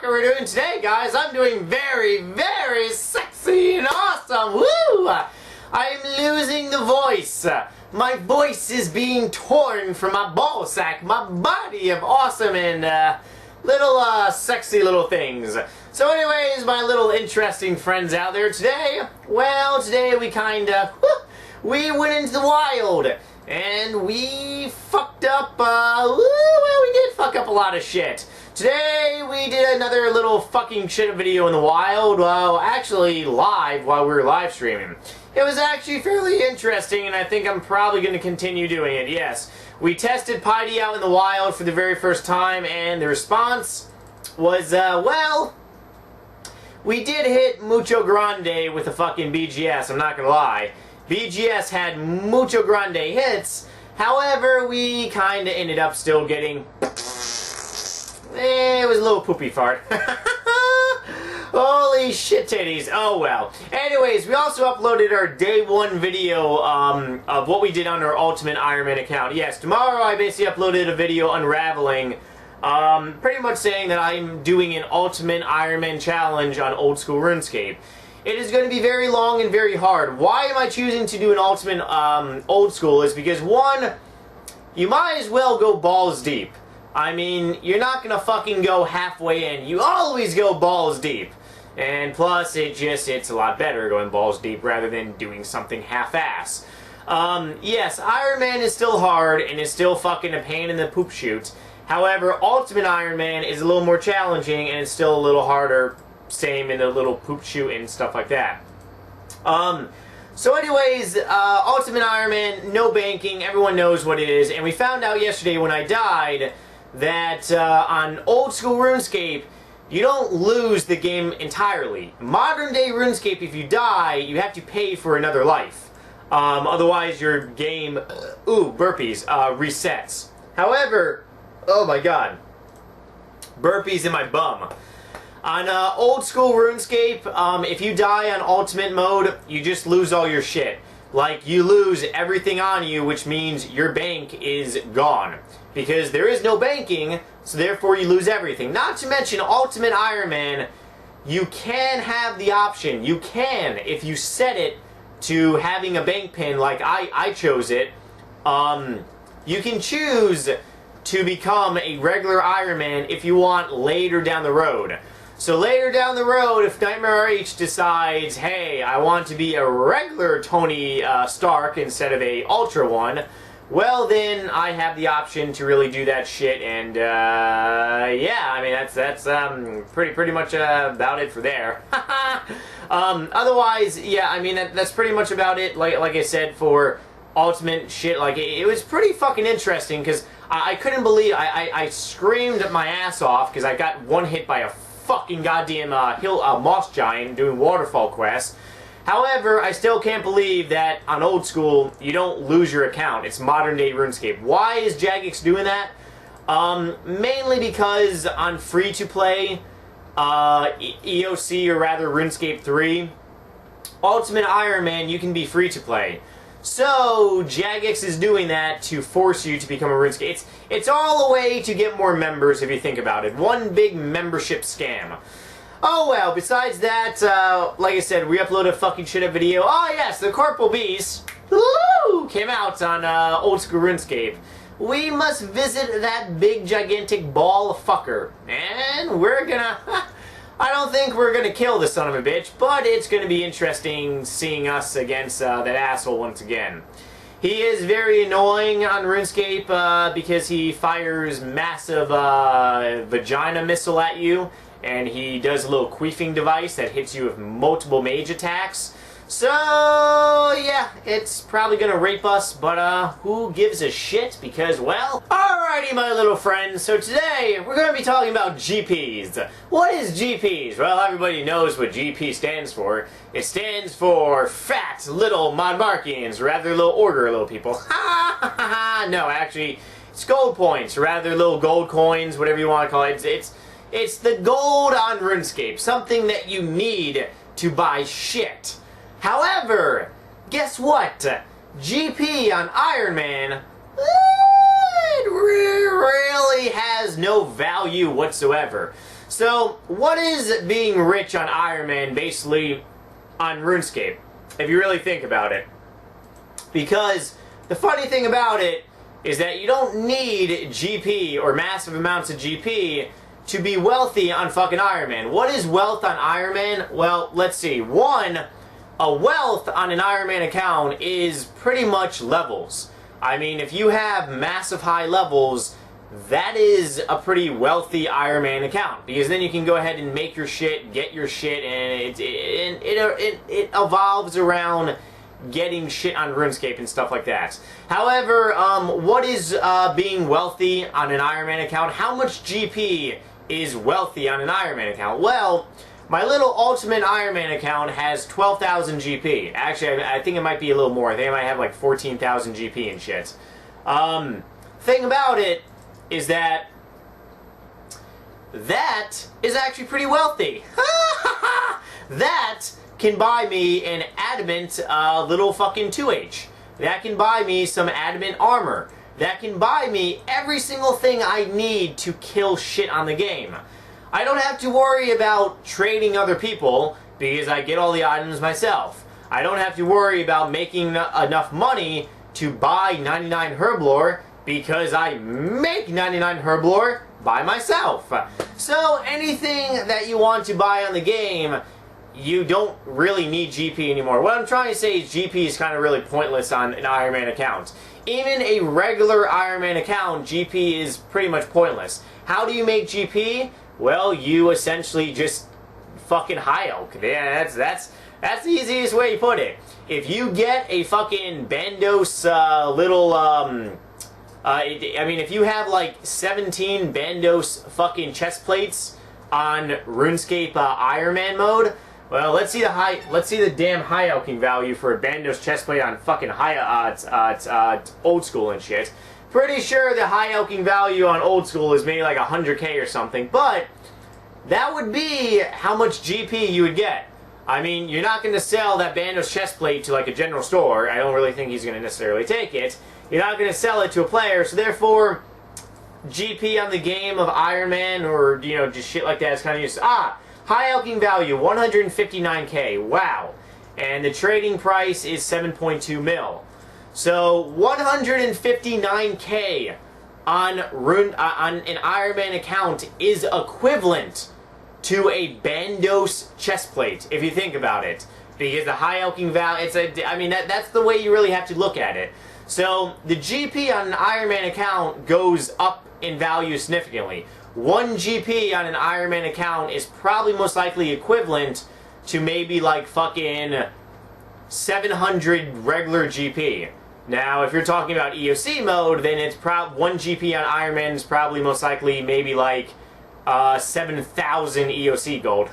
fuck are we doing today, guys? I'm doing very, very sexy and awesome. Woo! I'm losing the voice. My voice is being torn from my ball sack, my body of awesome and little sexy little things. So anyways, my little interesting friends out there today, well, today we we went into the wild and we fucked up, well, we did fuck up a lot of shit. Today we did another little fucking shit video in the wild, well, actually live while we were live streaming. It was actually fairly interesting, and I think I'm probably going to continue doing it, yes. We tested Piety out in the wild for the very first time, and the response was, well, we did hit Mucho Grande with a fucking BGS, I'm not going to lie. BGS had Mucho Grande hits, however, we kind of ended up still getting... it was a little poopy fart. Holy shit titties. Oh well. Anyways, we also uploaded our day one video of what we did on our Ultimate IronMan account. Yes, tomorrow I basically uploaded a video unraveling, pretty much saying that I'm doing an Ultimate IronMan challenge on old school RuneScape. It is going to be very long and very hard. Why am I choosing to do an Ultimate old school is because, one, you might as well go balls deep. I mean, you're not gonna fucking go halfway in. You always go balls deep. And plus, it's a lot better going balls deep rather than doing something half-ass. Yes, IronMan is still hard and is still fucking a pain in the poop chute. However, Ultimate IronMan is a little more challenging and it's still a little harder. Same in the little poop chute and stuff like that. So anyways, Ultimate IronMan, no banking, everyone knows what it is. And we found out yesterday when I died that on old school RuneScape, you don't lose the game entirely. Modern day RuneScape, if you die, you have to pay for another life. Otherwise your game, burpees, resets. However, oh my god, burpees in my bum. On old school RuneScape, if you die on ultimate mode, you just lose all your shit. Like, you lose everything on you, which means your bank is gone. Because there is no banking, so therefore you lose everything. Not to mention, Ultimate IronMan, you can have the option. You can, if you set it to having a bank pin, like I chose it, you can choose to become a regular IronMan if you want later down the road. So later down the road, if NightmareRH decides, hey, I want to be a regular Tony Stark instead of a Ultra one, well then I have the option to really do that shit, and yeah, I mean that's pretty much about it for there. Otherwise, yeah, I mean that's pretty much about it. Like I said, for ultimate shit, like it was pretty fucking interesting because I couldn't believe I screamed my ass off because I got one hit by a fucking goddamn moss giant doing waterfall quests. However, I still can't believe that on old school you don't lose your account. It's modern day RuneScape. Why is Jagex doing that? Mainly because on free to play EOC, or rather RuneScape 3, Ultimate IronMan, you can be free to play. So Jagex is doing that to force you to become a RuneScape. It's all a way to get more members if you think about it. One big membership scam. Oh well, besides that, like I said, we uploaded a fucking shit up video. Oh yes, the Corporal Beast, woo, came out on old school RuneScape. We must visit that big gigantic ball of fucker. And we're gonna... I don't think we're gonna kill the son of a bitch, but it's gonna be interesting seeing us against that asshole once again. He is very annoying on RuneScape because he fires massive vagina missile at you, and he does a little queefing device that hits you with multiple mage attacks. So yeah, it's probably gonna rape us, but who gives a shit? Because, well, alrighty my little friends, so today we're gonna be talking about GPs. What is GPs? Well, everybody knows what GP stands for. It stands for Fat Little Modmarkians, rather little order little people. Ha ha ha! No, actually, it's gold points, rather little gold coins, whatever you want to call it. It's the gold on RuneScape, something that you need to buy shit. However, guess what? GP on IronMan, it really has no value whatsoever. So So, what is being rich on IronMan basically on RuneScape, if you really think about it? Because the funny thing about it is that you don't need GP or massive amounts of GP to be wealthy on fucking IronMan. What is wealth on IronMan? Well, let's see. One, a wealth on an IronMan account is pretty much levels. I mean, if you have massive high levels, that is a pretty wealthy IronMan account, because then you can go ahead and make your shit, get your shit, and it evolves around getting shit on RuneScape and stuff like that. However, what is being wealthy on an IronMan account? How much GP is wealthy on an IronMan account? Well, my little Ultimate IronMan account has 12,000 GP. Actually, I think it might be a little more. I think I might have like 14,000 GP and shit. Thing about it is that is actually pretty wealthy. That can buy me an adamant little fucking 2H. That can buy me some adamant armor. That can buy me every single thing I need to kill shit on the game. I don't have to worry about trading other people because I get all the items myself. I don't have to worry about making enough money to buy 99 Herblore because I make 99 Herblore by myself. So anything that you want to buy on the game, you don't really need GP anymore. What I'm trying to say is GP is kind of really pointless on an IronMan account. Even a regular IronMan account, GP is pretty much pointless. How do you make GP? Well, you essentially just fucking high oak. Yeah, that's the easiest way to put it. If you get a fucking Bandos little I mean, if you have like 17 Bandos fucking chest plates on RuneScape IronMan mode, well, let's see the damn high oaking value for a Bandos chest plate on fucking old school and shit. Pretty sure the high oaking value on old school is maybe like 100k or something, but that would be how much GP you would get. I mean, you're not going to sell that Bandos chest plate to like a general store. I don't really think he's going to necessarily take it. You're not going to sell it to a player, so therefore, GP on the game of IronMan or, you know, just shit like that is kind of useless. High oaking value, 159k. Wow. And the trading price is 7.2 mil. So 159k on an IronMan account is equivalent to a Bandos chestplate, if you think about it. Because the high oaking value, I mean, that's the way you really have to look at it. So the GP on an IronMan account goes up in value significantly. 1 GP on an IronMan account is probably most likely equivalent to maybe like fucking 700 regular GP. Now, if you're talking about EOC mode, then it's 1 GP on IronMan is probably most likely maybe like 7,000 EOC gold,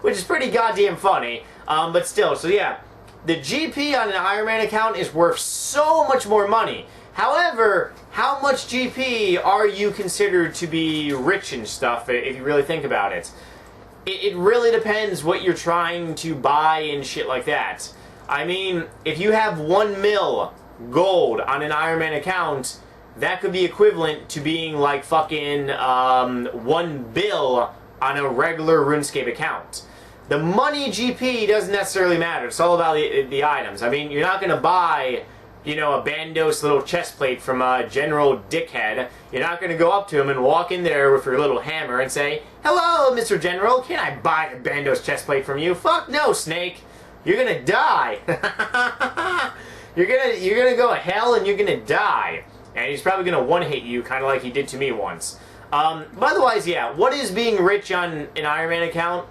which is pretty goddamn funny. But still, so yeah, the GP on an IronMan account is worth so much more money. However, how much GP are you considered to be rich and stuff, if you really think about it? It really depends what you're trying to buy and shit like that. I mean, if you have 1 mil gold on an IronMan account, that could be equivalent to being like fucking 1 bill on a regular RuneScape account. The money GP doesn't necessarily matter. It's all about the items. I mean, you're not going to buy, you know, a Bandos little chest plate from a general dickhead. You're not going to go up to him and walk in there with your little hammer and say, "Hello, Mr. General, can I buy a Bandos chest plate from you?" Fuck no, Snake. You're going to die. You're gonna go to hell and you're going to die. And he's probably going to one-hit you, kind of like he did to me once. But otherwise, yeah, what is being rich on an IronMan account?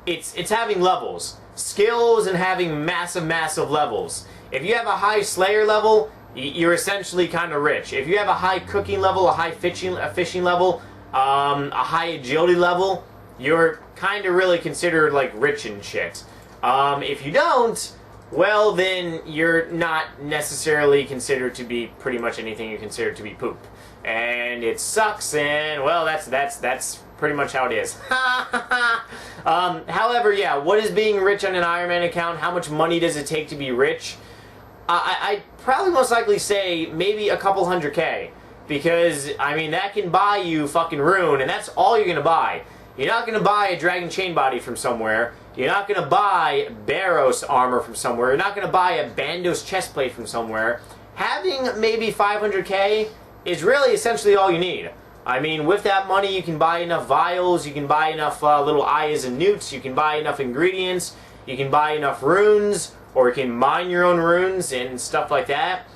It's having levels. Skills and having massive levels. If you have a high Slayer level, you're essentially kind of rich. If you have a high cooking level, a high fishing level, a high agility level, you're kind of really considered like rich and shit. If you don't, well then you're not necessarily considered to be pretty much anything you consider to be poop. And it sucks, and well, that's pretty much how it is. However, yeah, what is being rich on an IronMan account? How much money does it take to be rich? I'd probably most likely say maybe a couple 100k. because, I mean, that can buy you fucking rune, and that's all you're gonna buy. You're not gonna buy a dragon chain body from somewhere. You're not gonna buy Barros armor from somewhere. You're not gonna buy a Bandos chestplate from somewhere. Having maybe 500k is really essentially all you need. I mean, with that money, you can buy enough vials, you can buy enough little ayas and newts, you can buy enough ingredients, you can buy enough runes, or you can mine your own runes and stuff like that.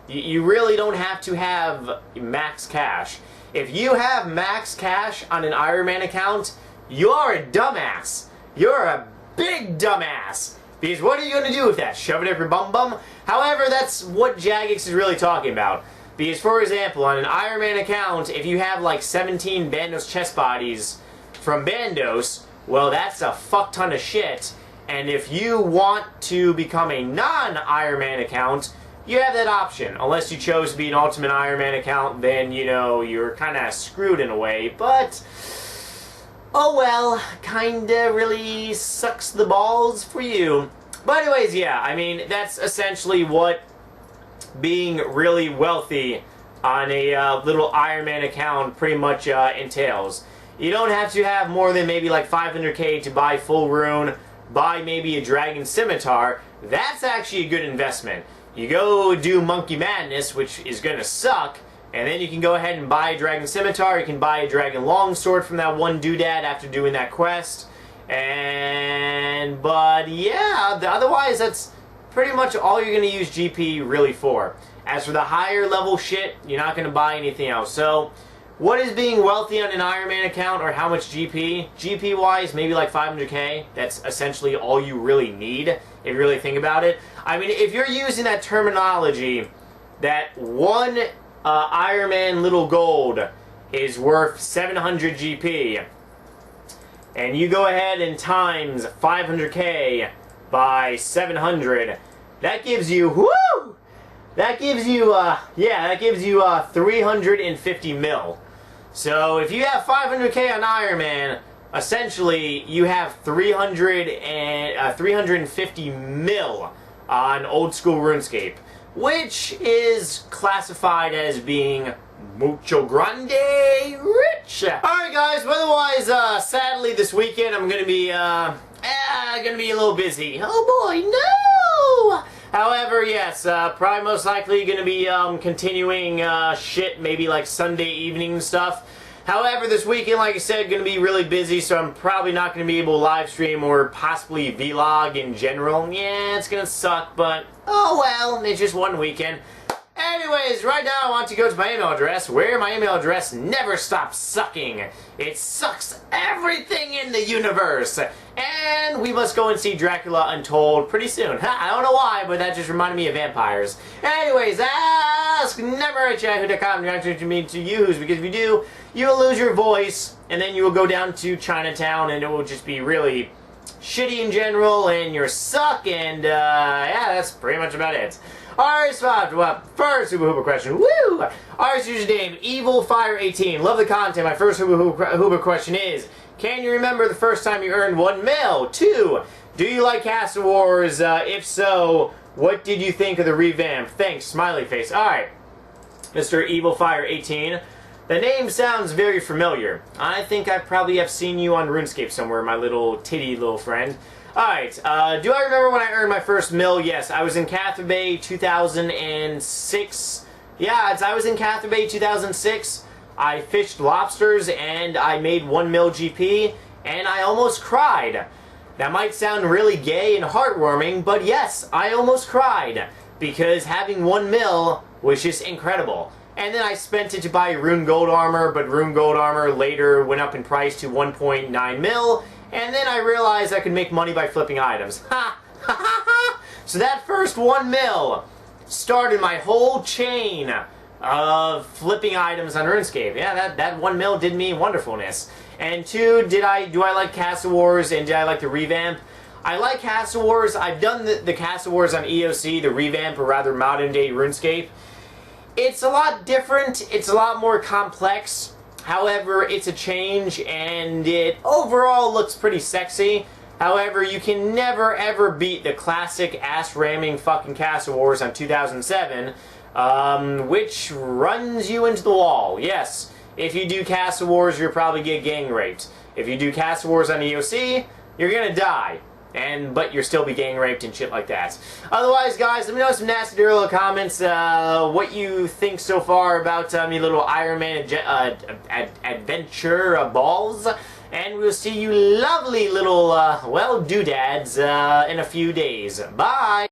You really don't have to have max cash. If you have max cash on an IronMan account, you're a dumbass. You're a big dumbass. Because what are you going to do with that? Shove it up your bum bum? However, that's what Jagex is really talking about. Because, for example, on an IronMan account, if you have like 17 Bandos chest bodies from Bandos, well, that's a fuck ton of shit. And if you want to become a non-IronMan account, you have that option. Unless you chose to be an Ultimate IronMan account, then, you know, you're kind of screwed in a way. But, oh well, kinda really sucks the balls for you. But anyways, yeah, I mean, that's essentially what being really wealthy on a little IronMan account pretty much entails. You don't have to have more than maybe like 500k to buy full rune, buy maybe a dragon scimitar. That's actually a good investment. You go do Monkey Madness, which is gonna suck, and then you can go ahead and buy a dragon scimitar. You can buy a dragon longsword from that one doodad after doing that quest. But yeah, otherwise that's pretty much all you're gonna use GP really for. As for the higher level shit, you're not gonna buy anything else. So, what is being wealthy on an IronMan account, or how much GP? GP wise, maybe like 500k. That's essentially all you really need, if you really think about it. I mean, if you're using that terminology, that one IronMan little gold is worth 700 GP, and you go ahead and times 500k by 700, that gives you, whoo! That gives you, that gives you 350 mil. So if you have 500k on IronMan, essentially you have 350 mil on old school RuneScape, which is classified as being mucho grande rich. Alright guys, otherwise, sadly this weekend I'm gonna be a little busy. Oh boy, no! However, yes, probably most likely gonna be continuing shit, maybe like Sunday evening stuff. However, this weekend, like I said, gonna be really busy, so I'm probably not gonna be able to live stream or possibly vlog in general. Yeah, it's gonna suck, but oh well, it's just one weekend. Anyways, right now I want to go to my email address, where my email address never stops sucking. It sucks everything in the universe. And we must go and see Dracula Untold pretty soon. I don't know why, but that just reminded me of vampires. Anyways, ask NightmareRH.com to me to use, because if you do, you will lose your voice, and then you will go down to Chinatown, and it will just be really shitty in general, and you're suck, and yeah, that's pretty much about it. Alright, so first Hooba Hooba question. Woo! Alright, username EvilFire18. Love the content. My first Hooba Hooba question is, can you remember the first time you earned 1 mil? 2. Do you like Castle Wars? If so, what did you think of the revamp? Thanks, smiley face. Alright, Mr. EvilFire18. The name sounds very familiar. I think I probably have seen you on RuneScape somewhere, my little titty little friend. Alright, do I remember when I earned my first mil? Yes, I was in Cathay Bay 2006. Yeah, I was in Cathay Bay 2006. I fished lobsters and I made 1 mil GP, and I almost cried. That might sound really gay and heartwarming, but yes, I almost cried, because having 1 mil was just incredible. And then I spent it to buy Rune Gold Armor, but Rune Gold Armor later went up in price to 1.9 mil, and then I realized I could make money by flipping items. Ha! Ha ha ha! So that first 1 mil started my whole chain of flipping items on RuneScape. Yeah, that 1 mil did me wonderfulness. And 2, do I like Castle Wars, and did I like the revamp? I like Castle Wars. I've done the Castle Wars on EOC, the revamp, or rather modern day RuneScape. It's a lot different, it's a lot more complex. However, it's a change, and it overall looks pretty sexy. However, you can never ever beat the classic ass-ramming fucking Castle Wars on 2007. which runs you into the wall. Yes, if you do Castle Wars, you'll probably get gang raped. If you do Castle Wars on EOC, you're gonna die. But you'll still be gang raped and shit like that. Otherwise, guys, let me know some nasty dirty little comments, what you think so far about me little Iron Man adventure balls. And we'll see you lovely little, well, doodads in a few days. Bye!